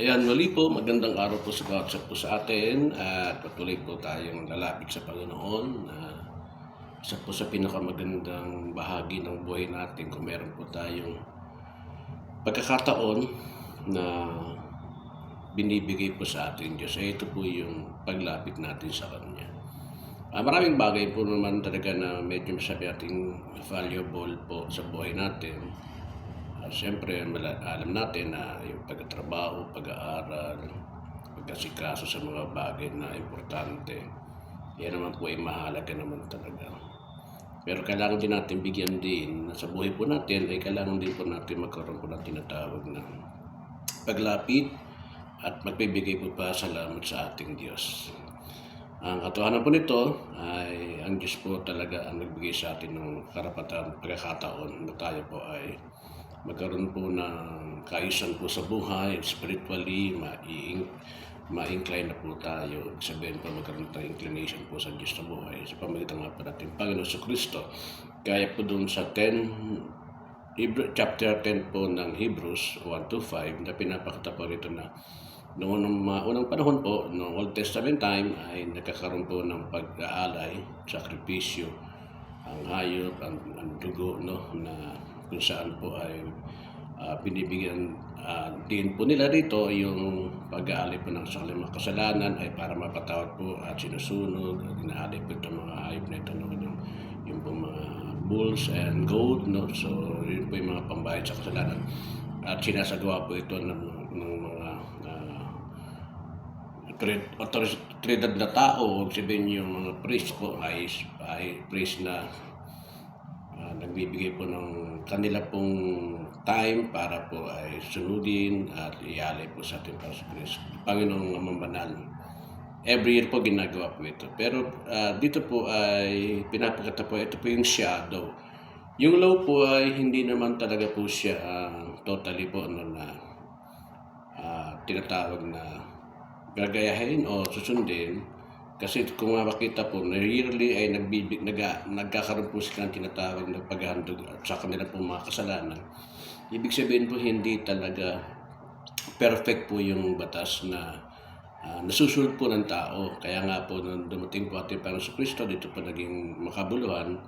Ayan, muli po, magandang araw po sa bawat isa po sa atin at patuloy po tayong lalapit sa Panginoon na isa po sa pinakamagandang bahagi ng buhay natin kung meron po tayong pagkakataon na binibigay po sa ating Diyos. Ito po yung paglapit natin sa Kanya. Maraming bagay po naman talaga na medyo masabi nating valuable po sa buhay natin. Siyempre, alam natin na yung pagtatrabaho, pag-aaral, pagkasikaso sa mga bagay na importante, yan naman po ay mahalaga naman talaga. Pero kailangan din natin bigyan din na sa buhay po natin ay kailangan din po natin magkaroon po ng tinatawag na paglapit at magbibigay po pa salamat sa ating Diyos. Ang katotohanan po nito ay ang Diyos po talaga ang nagbigay sa atin ng karapatan, pagkakataon na tayo po ay magkaroon po ng kaisan po sa buhay, spiritually, ma-incline na po tayo. Sabihin po magkaroon tayo inclination po sa Diyos sa buhay. Sa pamagitan nga po natin Panginoon sa Kristo. Kaya po doon sa chapter 10 po ng Hebrews 1-5 na pinapakita po rito na noong unang panahon po, noong Old Testament time ay nagkakaroon po ng pag-aalay, sakripisyo, ang hayop, ang dugo, no, na kung saan po ay binibigyan din po nila dito yung pag-aalay po ng sakaling mga kasalanan ay para mapatawad po at sinusunod at inaalay po itong mga hayop na ito, no, yung po mga bulls and goat, no, so yun po yung mga pambayad sa kasalanan at sinasagawa po ito ng mga otoridad na tao, sabihin yung mga priest po ay priest na nagbibigay po ng kanila pong time para po ay sunudin at ialay po sa ating Panginoong Amang-Banal. Every year po ginagawa po ito. Pero dito po ay pinapakita po, ito po yung shadow. Yung law po ay hindi naman talaga po siya totally po na tinatawag na gagayahin o susundin. Kasi kung makikita po, yearly ay nagkakaroon po sila ng tinatawag na paghahandog sa kanila po mga kasalanan. Ibig sabihin po, hindi talaga perfect po yung batas na nasusunod po ng tao. Kaya nga po, nung dumating po ating Panginoon Kristo, dito po naging makabuluhan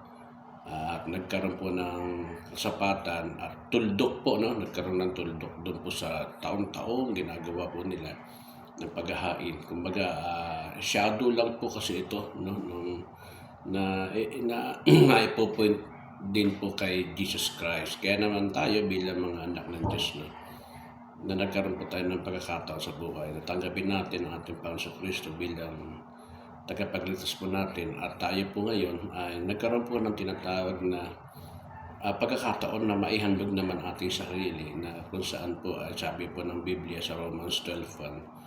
at nagkaroon po ng kasapatan at tuldok po, no? Nagkaroon ng tuldok doon po sa taon-taong ginagawa po nila ng paghahain. Kumbaga, shadow lang po kasi ito, no, na ipo-point din po kay Jesus Christ. Kaya naman tayo bilang mga anak ng Diyos, no, na nagkaroon po tayo ng pagkakataon sa buhay, natanggapin natin ang ating Panginoon Kristo bilang tagapagligtas po natin, at tayo po ngayon ay nagkaroon po ng tinatawag na pagkakataon na maihandog naman ating sarili, na kung saan po ay sabi po ng Biblia sa Romans 12:1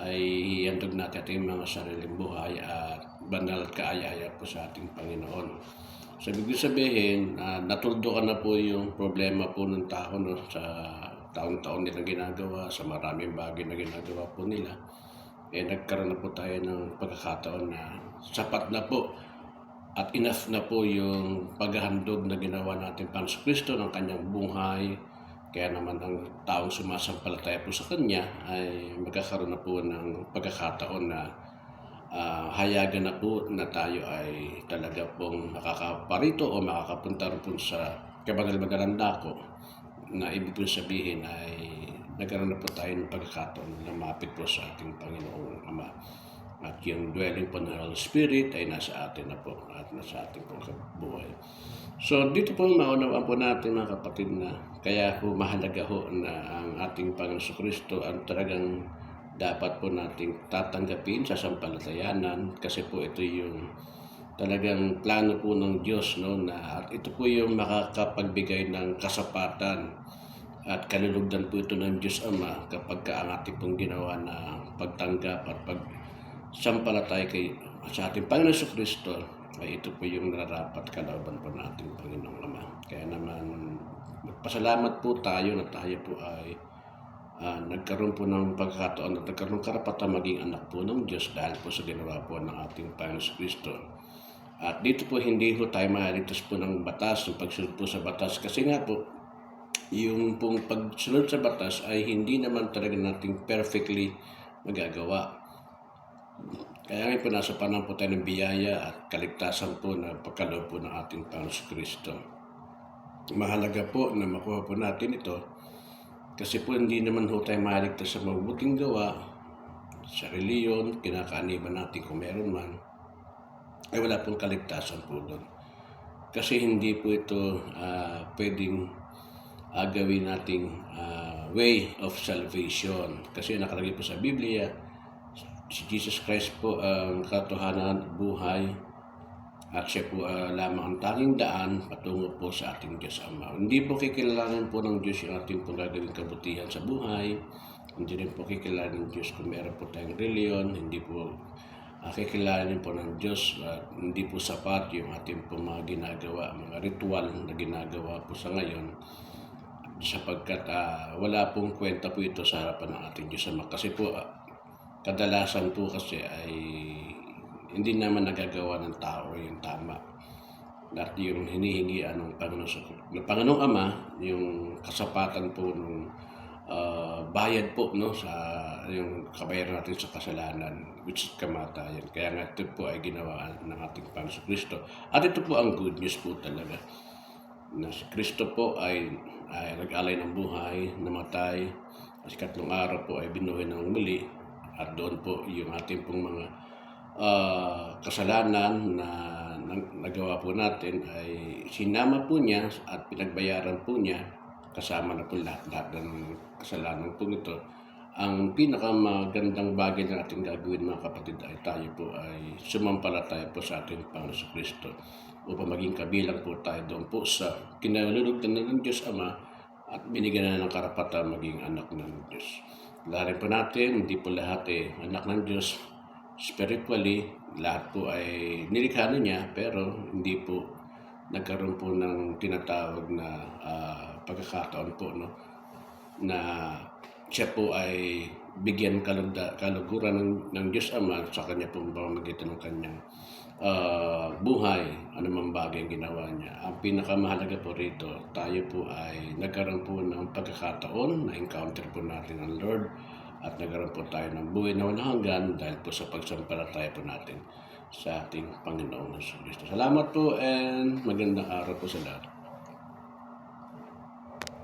ay ihandog natin ating mga sariling buhay at banal at kaaya-aya po sa ating Panginoon. So, ibig sabihin, natuldukan na po yung problema po ng tao, no, sa taon-taon nilang ginagawa, sa maraming bagay na ginagawa po nila. Nagkaroon na po tayo ng pagkakataon na sapat na po at enough na po yung paghahandog na ginawa natin Panginoon Kristo ng kanyang buhay. Kaya naman ang taong sumasampalataya po sa Kanya ay magkakaroon na po ng pagkakataon na hayagan na po na tayo ay talaga pong makakaparito o makakapunta rin po sa kabagal-bagalang dako, na ibig po sabihin ay nagkaroon na po tayo ng pagkakataon na lumapit po sa ating Panginoong Ama. At yung dwelling po ng Holy Spirit ay nasa atin na po at nasa ating po buhay. So dito po maunawaan po natin, mga kapatid, na kaya po mahalaga ho na ang ating Panginoon Kristo ang talagang dapat po nating tatanggapin sa sampalatayanan, kasi po ito yung talagang plano po ng Diyos, no, na at ito po yung makakapagbigay ng kasapatan at kalulugdan po ito ng Diyos Ama kapag ang ating pong ginawa na pagtanggap at pagsampalataya sa ating Panginoon Kristo, ay ito po yung nararapat kalooban po ng ating Panginoong Ama. Kaya naman magpasalamat po tayo na tayo po ay nagkaroon po ng pagkakataon at nagkaroon karapatan maging anak po ng Diyos dahil po sa ginawa po ng ating Panginoon Kristo. At dito po hindi po tayo maligtas po ng batas, ng pagsunod po sa batas, kasi nga po yung pong pagsunod sa batas ay hindi naman talaga nating perfectly magagawa. Kaya ngayon po nasa panahon po tayo ng biyaya at kaligtasan po na pagkaloob po ng ating Panginoon Kristo. Mahalaga po na makuha po natin ito kasi po hindi naman po tayo maligtas sa mabuting gawa, sa reliyon, kinakaaniban natin kung meron man, ay wala pong kaligtasan po doon. Kasi hindi po ito pwedeng gawin nating way of salvation. Kasi nakalagay po sa Biblia, si Jesus Christ po ang katotohanan, buhay, at siya po lamang ang tanging daan patungo po sa ating Diyos Ama. Hindi po kikilalanin po ng Diyos yung ating pong gagawing kabutihan sa buhay. Hindi rin po kikilalanin ng Diyos kung meron po tayong reliyon. Hindi po kikilalanin po ng Diyos. Hindi po sapat yung ating pong mga ginagawa, mga ritual na ginagawa po sa ngayon. Sapagkat wala pong kwenta po ito sa harapan ng ating Diyos Ama. Kasi po kadalasan po kasi ay hindi naman nagagawa ng tao yung tama. At yung hinihingian ng Panginoong Ama, yung kasapatan po ng bayad po no sa yung kabayaran natin sa kasalanan, which is kamatayan. Kaya nga ito po ay ginawa ng ating Panginoon Kristo. At ito po ang good news po talaga. Na si Kristo po ay nag-alay ng buhay, namatay, at ikatlong araw po ay binuhay ng muli. At doon po yung ating pong mga kasalanan na nagawa po natin ay sinama po niya at pinagbayaran po niya kasama na po lahat ng kasalanan po ito. Ang pinakamagandang bagay na ating gagawin mga kapatid ay tayo po ay sumampalataya po sa ating Panginoon Kristo upang maging kabilang po tayo doon po sa kinalulugdan ng Diyos Ama at binigyan na ng karapatan maging anak ng Diyos. Lahat po natin, hindi po lahat anak ng Diyos spiritually, lahat po ay nilikha na niya pero hindi po nagkaroon po ng tinatawag na pagkakataon po no na siya po ay bigyan kaluguran ng Diyos Ama sa kanya po pamamagitan ng kanyang buhay, anumang bagay ang ginawa niya. Ang pinakamahalaga po rito, tayo po ay nagkaroon po ng pagkakataon na encounter po natin ang Lord at nagkaroon po tayo ng buhay na walang hanggan dahil po sa pagsampalataya po natin sa ating Panginoong Kristo. Salamat po and magandang araw po sa lahat.